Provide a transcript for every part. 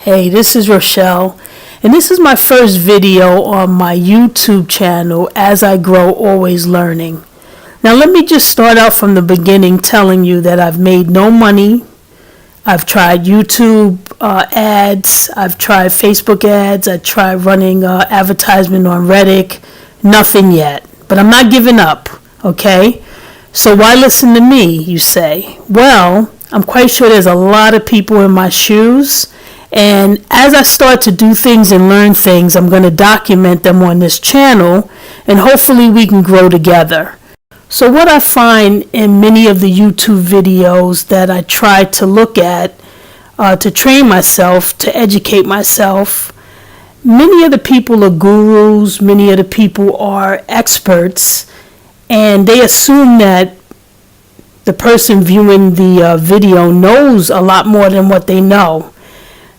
Hey, this is Rochelle, and this is my first video on my YouTube channel, As I Grow Always Learning. Now let me just start out from the beginning telling you that I've made no money. I've tried YouTube ads, I've tried Facebook ads, I tried running advertisement on Reddit, nothing yet. But I'm not giving up, okay? So why listen to me, you say? Well, I'm quite sure there's a lot of people in my shoes. And as I start to do things and learn things, I'm going to document them on this channel, and hopefully we can grow together. So what I find in many of the YouTube videos that I try to look at to train myself, to educate myself, many of the people are gurus, many of the people are experts, and they assume that the person viewing the video knows a lot more than what they know.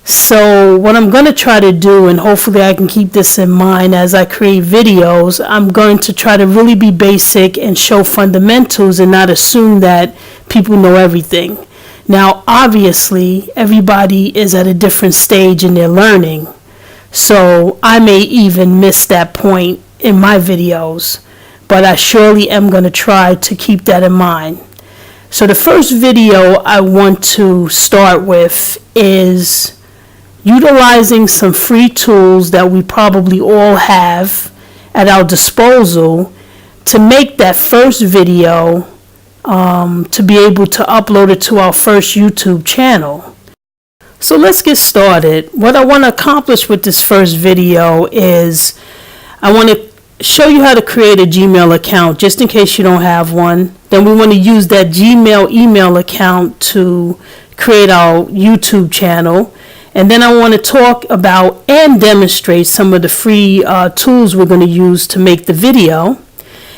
So what I'm going to try to do, and hopefully I can keep this in mind as I create videos, I'm going to try to really be basic and show fundamentals and not assume that people know everything. Now, obviously, everybody is at a different stage in their learning. So I may even miss that point in my videos, but I surely am going to try to keep that in mind. So the first video I want to start with is utilizing some free tools that we probably all have at our disposal to make that first video to be able to upload it to our first YouTube channel. So let's get started. What I want to accomplish with this first video is I want to show you how to create a Gmail account just in case you don't have one. Then we want to use that Gmail email account to create our YouTube channel. And then I want to talk about and demonstrate some of the free tools we're going to use to make the video.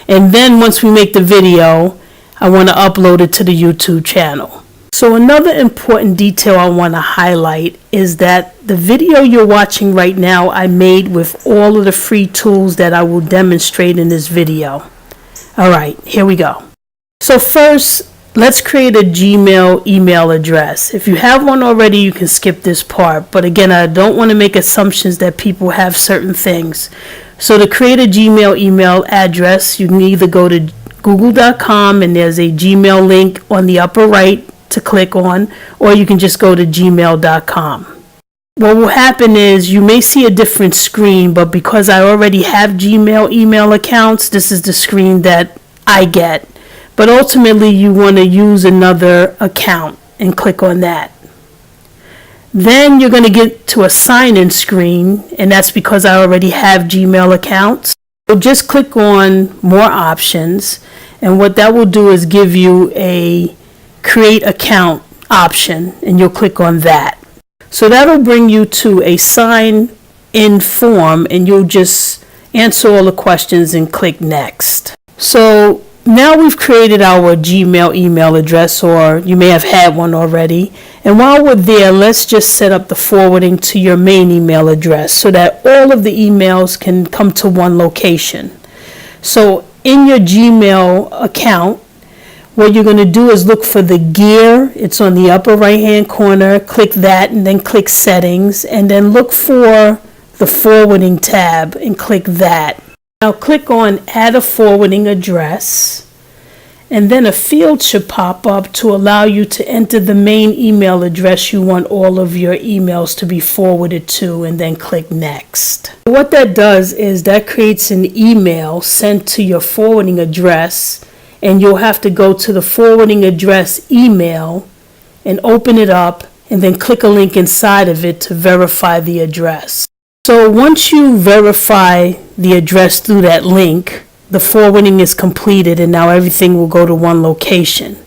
And then once we make the video, I want to upload it to the YouTube channel. So another important detail I want to highlight is that the video you're watching right now I made with all of the free tools that I will demonstrate in this video. All right, here we go. So first, let's create a Gmail email address. If you have one already, you can skip this part. But again, I don't want to make assumptions that people have certain things. So to create a Gmail email address, you can either go to google.com and there's a Gmail link on the upper right to click on, or you can just go to gmail.com. What will happen is you may see a different screen, but because I already have Gmail email accounts, this is the screen that I get. But ultimately, you want to use another account and click on that. Then you're going to get to a sign-in screen, and that's because I already have Gmail accounts. So just click on More Options, and what that will do is give you a Create Account option, and you'll click on that. So that'll bring you to a sign-in form, and you'll just answer all the questions and click Next. So now we've created our Gmail email address, or you may have had one already. And while we're there, let's just set up the forwarding to your main email address so that all of the emails can come to one location. So in your Gmail account, what you're going to do is look for the gear. It's on the upper right hand corner. Click that and then click Settings, and then look for the forwarding tab and click that. Now click on Add a Forwarding Address, and then a field should pop up to allow you to enter the main email address you want all of your emails to be forwarded to, and then click Next. What that does is that creates an email sent to your forwarding address, and you'll have to go to the forwarding address email and open it up, and then click a link inside of it to verify the address. So once you verify the address through that link, the forwarding is completed, and now everything will go to one location.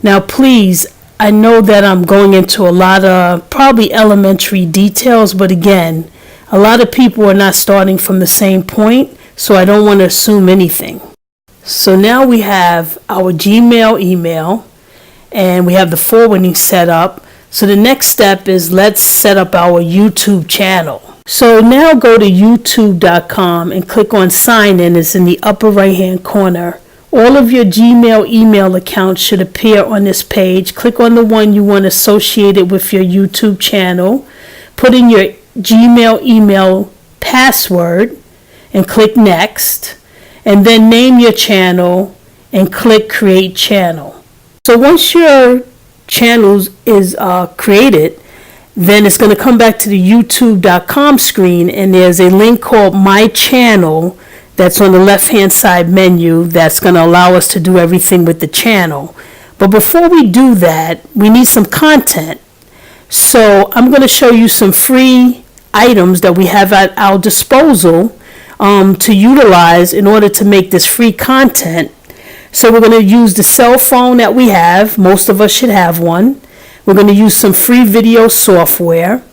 Now please, I know that I'm going into a lot of probably elementary details, but again, a lot of people are not starting from the same point, so I don't want to assume anything. So now we have our Gmail email, and we have the forwarding set up. So the next step is let's set up our YouTube channel. So now go to youtube.com and click on Sign In. It's in the upper right hand corner. All of your Gmail email accounts should appear on this page. Click on the one you want associated with your YouTube channel. put in your Gmail email password and click next, and then name your channel and click create channel. So once your channel is created, then it's going to come back to the youtube.com screen, and there's a link called my channel that's on the left hand side menu that's going to allow us to do everything with the channel. But before we do that, we need some content. So I'm going to show you some free items that we have at our disposal to utilize in order to make this free content. So we're going to use the cell phone that we have. Most of us should have one. We're going to use some free video software,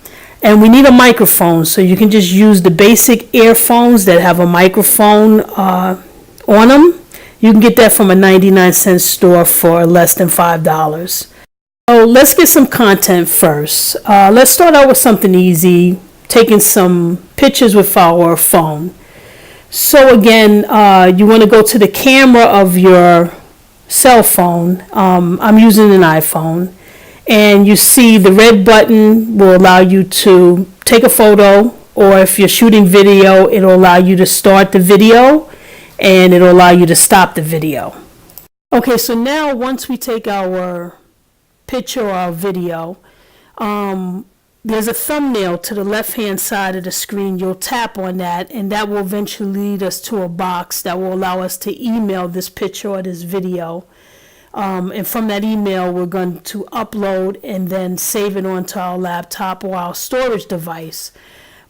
and we need a microphone. So you can just use the basic earphones that have a microphone on them. You can get that from a 99-cent store for less than $5. So let's get some content first. Let's start out with something easy, taking some pictures with our phone. So again, you want to go to the camera of your cell phone. I'm using an iPhone, and you see the red button will allow you to take a photo, or if you're shooting video, it'll allow you to start the video, and it'll allow you to stop the video. Okay, so now once we take our picture or our video, there's a thumbnail to the left hand side of the screen. You'll tap on that, and that will eventually lead us to a box that will allow us to email this picture or this video, and from that email we're going to upload and then save it onto our laptop or our storage device.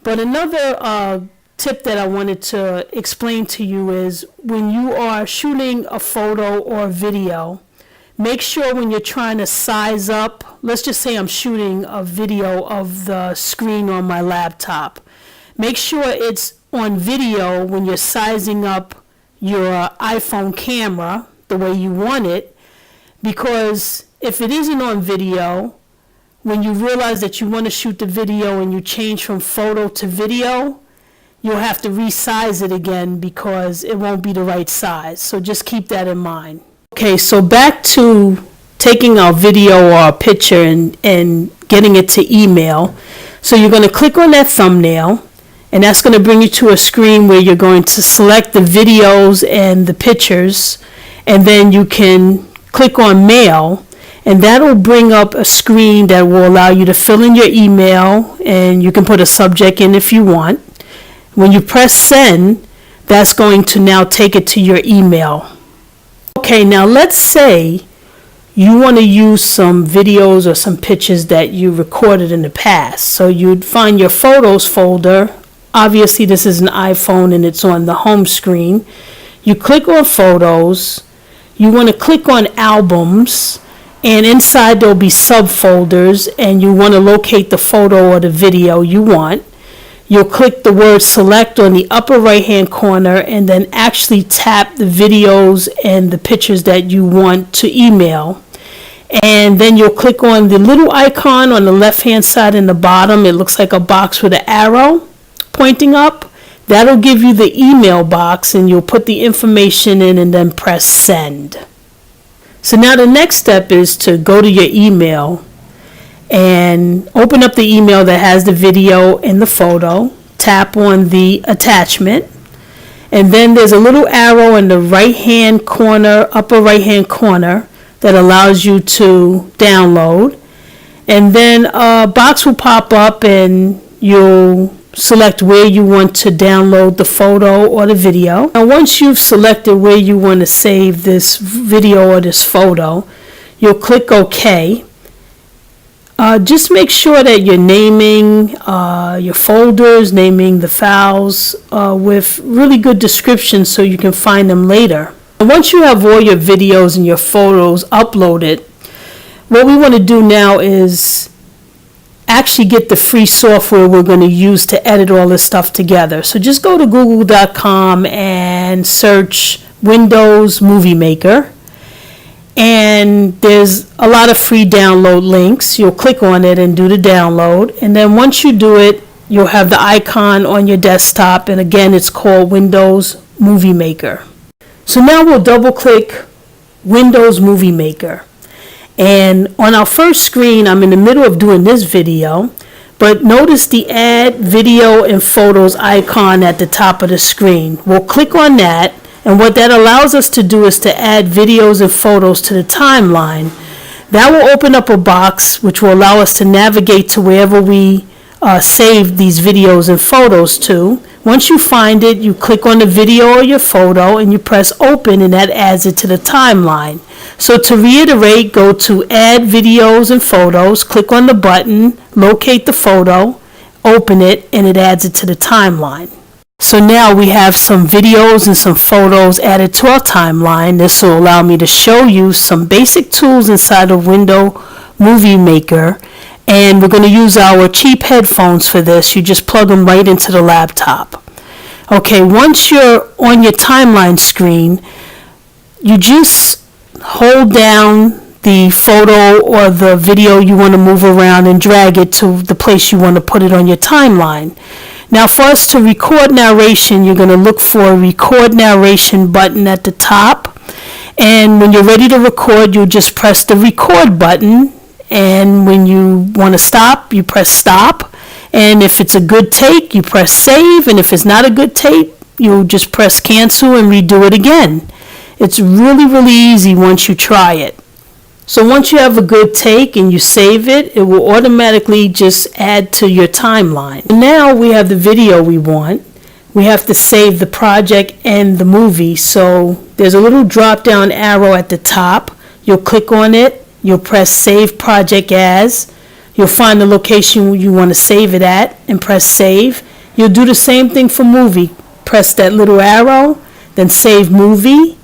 But another tip that I wanted to explain to you is when you are shooting a photo or video, make sure when you're trying to size up, let's just say I'm shooting a video of the screen on my laptop. Make sure it's on video when you're sizing up your iPhone camera the way you want it, because if it isn't on video, when you realize that you want to shoot the video and you change from photo to video, you'll have to resize it again because it won't be the right size. So just keep that in mind. Okay, so back to taking our video or our picture and getting it to email. So you're going to click on that thumbnail, and that's going to bring you to a screen where you're going to select the videos and the pictures, and then you can click on mail, and that'll bring up a screen that will allow you to fill in your email, and you can put a subject in if you want. When you press send, that's going to now take it to your email. Okay, now let's say you want to use some videos or some pictures that you recorded in the past. So you'd find your photos folder. Obviously this is an iPhone and it's on the home screen. You click on photos. You want to click on albums, and inside there'll be subfolders, and you want to locate the photo or the video you want. You'll click the word select on the upper right hand corner, and then actually tap the videos and the pictures that you want to email. And then you'll click on the little icon on the left hand side in the bottom. It looks like a box with an arrow pointing up. That'll give you the email box, and you'll put the information in and then press send. So now the next step is to go to your email and open up the email that has the video and the photo. Tap on the attachment, and then there's a little arrow in the right hand corner, upper right hand corner, that allows you to download. And then a box will pop up, and you'll select where you want to download the photo or the video. Now once you've selected where you want to save this video or this photo, you'll click OK. Just make sure that you're naming your folders, naming the files with really good descriptions so you can find them later. And once you have all your videos and your photos uploaded, what we want to do now is actually get the free software we're going to use to edit all this stuff together. So just go to google.com and search Windows Movie Maker. And there's a lot of free download links. You'll click on it and do the download. And then once you do it, you'll have the icon on your desktop. And again, it's called Windows Movie Maker. So now we'll double click Windows Movie Maker. And on our first screen, I'm in the middle of doing this video, But notice the add video and photos icon at the top of the screen. We'll click on that, and what that allows us to do is to add videos and photos to the timeline. That will open up a box which will allow us to navigate to wherever we save these videos and photos to. Once you find it, you click on the video or your photo and you press open, and that adds it to the timeline. So to reiterate, go to add videos and photos, click on the button, locate the photo, open it, and it adds it to the timeline. So now we have some videos and some photos added to our timeline. This will allow me to show you some basic tools inside of Windows Movie Maker. And we're going to use our cheap headphones for this. You just plug them right into the laptop. Okay, once you're on your timeline screen, you just hold down the photo or the video you want to move around and drag it to the place you want to put it on your timeline. Now for us to record narration, you're going to look for a record narration button at the top. And when you're ready to record, you'll just press the record button. And when you want to stop, you press stop. And if it's a good take, you press save. And if it's not a good take, you'll just press cancel and redo it again. It's really, really easy once you try it. So once you have a good take and you save it, it will automatically just add to your timeline. Now we have the video we want. We have to save the project and the movie. So there's a little drop down arrow at the top. You'll click on it. You'll press save project as. You'll find the location you want to save it at and press save. You'll do the same thing for movie. Press that little arrow, then save movie.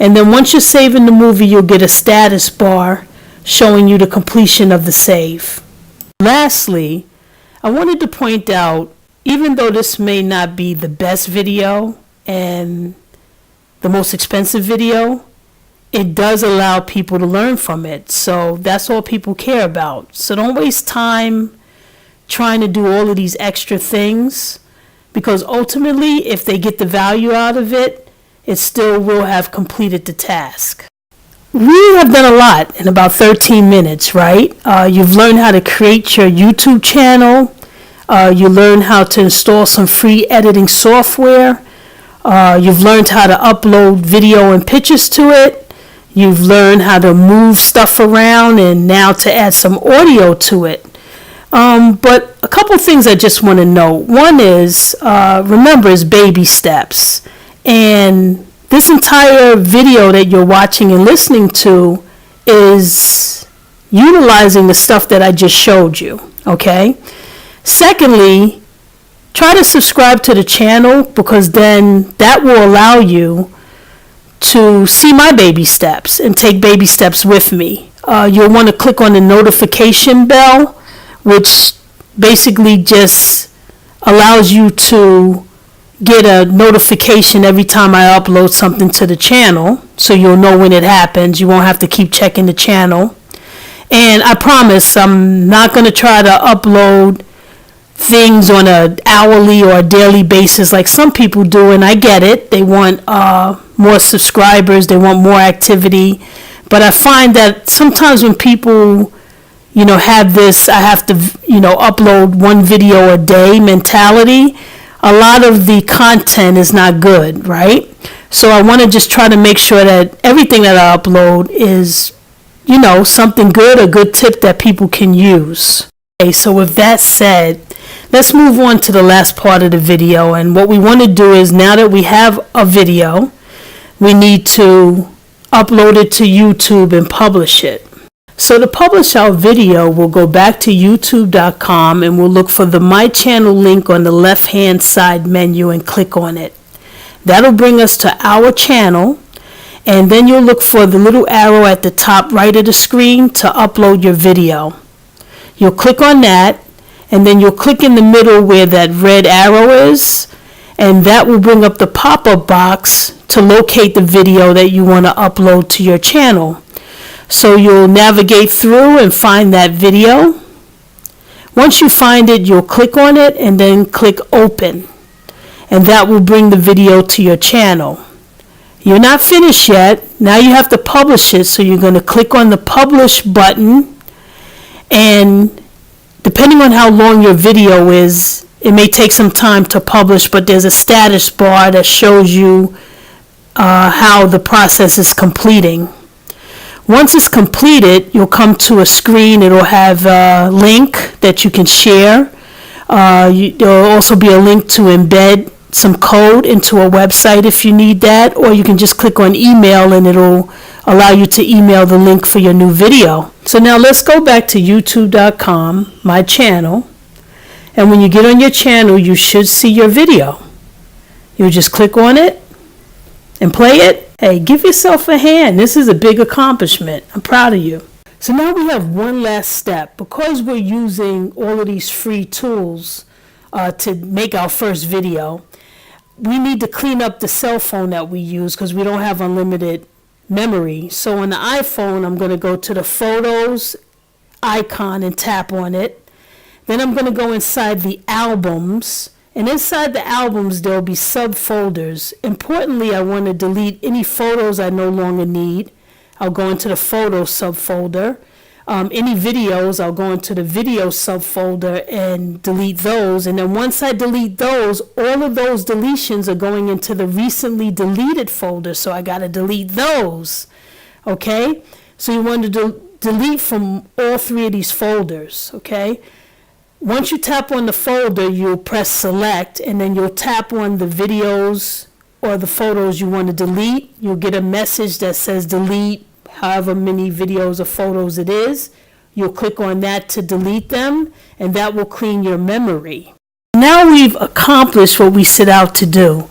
And then once you're saving the movie, you'll get a status bar showing you the completion of the save. Lastly, I wanted to point out, even though this may not be the best video and the most expensive video, it does allow people to learn from it. So that's all people care about. So don't waste time trying to do all of these extra things, because ultimately, if they get the value out of it, it still will have completed the task. We have done a lot in about 13 minutes, right? You've learned how to create your YouTube channel. You learned how to install some free editing software. You've learned how to upload video and pictures to it. You've learned how to move stuff around and now to add some audio to it. But a couple things I just want to note. One is, remember, it's baby steps. And this entire video that you're watching and listening to is utilizing the stuff that I just showed you, okay? Secondly, try to subscribe to the channel, because then that will allow you to see my baby steps and take baby steps with me. You'll want to click on the notification bell, which basically just allows you to get a notification every time I upload something to the channel, so you'll know when it happens. You won't have to keep checking the channel. And I promise I'm not going to try to upload things on an hourly or a daily basis like some people do, and I get it. They want more subscribers, they want more activity. But I find that sometimes when people have this I have to upload one video a day mentality, a lot of the content is not good, right? So I want to just try to make sure that everything that I upload is, something good, a good tip that people can use. Okay, so with that said, let's move on to the last part of the video. And what we want to do is, now that we have a video, we need to upload it to YouTube and publish it. So to publish our video, we'll go back to youtube.com and we'll look for the My Channel link on the left-hand side menu and click on it. That'll bring us to our channel, and then you'll look for the little arrow at the top right of the screen to upload your video. You'll click on that, and then you'll click in the middle where that red arrow is, and that will bring up the pop-up box to locate the video that you want to upload to your channel. So you'll navigate through and find that video. Once you find it, you'll click on it and then click open. And that will bring the video to your channel. You're not finished yet. Now you have to publish it. So you're going to click on the publish button and Depending on how long your video is, it may take some time to publish, but there's a status bar that shows you how the process is completing. Once it's completed, you'll come to a screen. It'll have a link that you can share. There'll also be a link to embed some code into a website if you need that, or you can just click on email and it'll allow you to email the link for your new video. So now let's go back to youtube.com, my channel, and when you get on your channel, you should see your video. You just click on it and play it. Hey, give yourself a hand. This is a big accomplishment. I'm proud of you. So now we have one last step. Because we're using all of these free tools to make our first video, we need to clean up the cell phone that we use because we don't have unlimited memory. So on the iPhone, I'm going to go to the Photos icon and tap on it. Then I'm going to go inside the Albums. And inside the albums, there'll be subfolders. Importantly, I want to delete any photos I no longer need. I'll go into the Photos subfolder. Any videos, I'll go into the Video subfolder and delete those. And then once I delete those, all of those deletions are going into the recently deleted folder. So I got to delete those. Okay? So you want to delete from all three of these folders. Okay? Once you tap on the folder, you'll press select, and then you'll tap on the videos or the photos you want to delete. You'll get a message that says delete however many videos or photos it is. You'll click on that to delete them, and that will clean your memory. Now we've accomplished what we set out to do.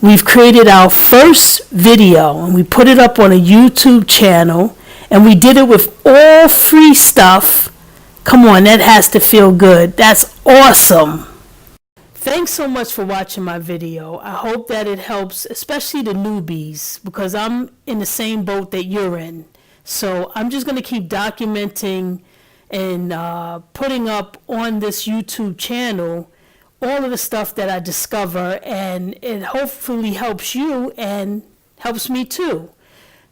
We've created our first video, and we put it up on a YouTube channel, and we did it with all free stuff. Come on, that has to feel good. That's awesome. Thanks so much for watching my video. I hope that it helps, especially the newbies, because I'm in the same boat that you're in. So I'm just going to keep documenting and putting up on this YouTube channel all of the stuff that I discover, and it hopefully helps you and helps me too.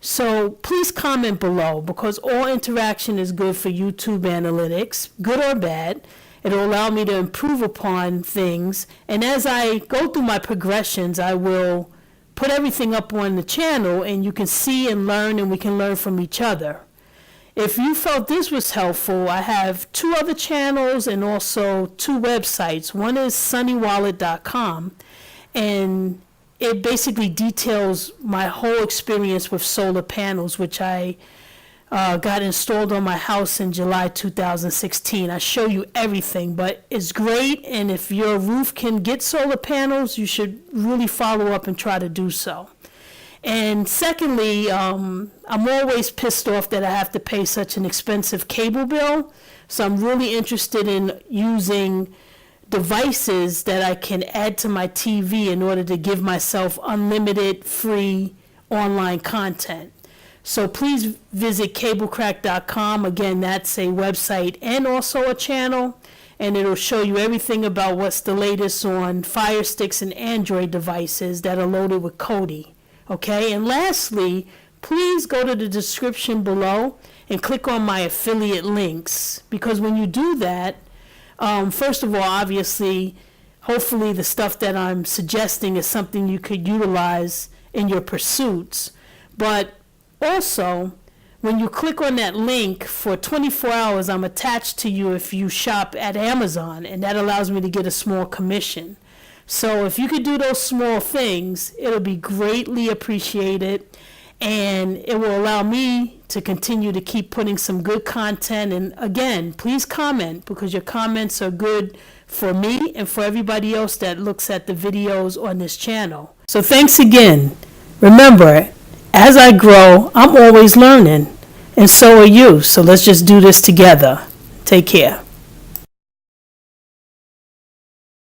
So please comment below, because all interaction is good for YouTube analytics, good or bad. It'll allow me to improve upon things. And as I go through my progressions, I will put everything up on the channel, and you can see and learn, and we can learn from each other. If you felt this was helpful, I have 2 other channels and also 2 websites. One is sunnywallet.com, and it basically details my whole experience with solar panels, which I got installed on my house in July 2016. I show you everything, but it's great, and if your roof can get solar panels, you should really follow up and try to do so. And secondly, I'm always pissed off that I have to pay such an expensive cable bill, so I'm really interested in using devices that I can add to my TV in order to give myself unlimited free online content. So please visit cablecrack.com. Again, that's a website and also a channel, and it'll show you everything about what's the latest on Fire Sticks and Android devices that are loaded with Kodi. Okay, and lastly, please go to the description below and click on my affiliate links, because when you do that, first of all, obviously, hopefully the stuff that I'm suggesting is something you could utilize in your pursuits. But also, when you click on that link, for 24 hours, I'm attached to you if you shop at Amazon, and that allows me to get a small commission. So if you could do those small things, it'll be greatly appreciated, and it will allow me to continue to keep putting some good content. And again, please comment, because your comments are good for me and for everybody else that looks at the videos on this channel. So thanks again. Remember, as I grow, I'm always learning, and so are you. So let's just do this together. Take care.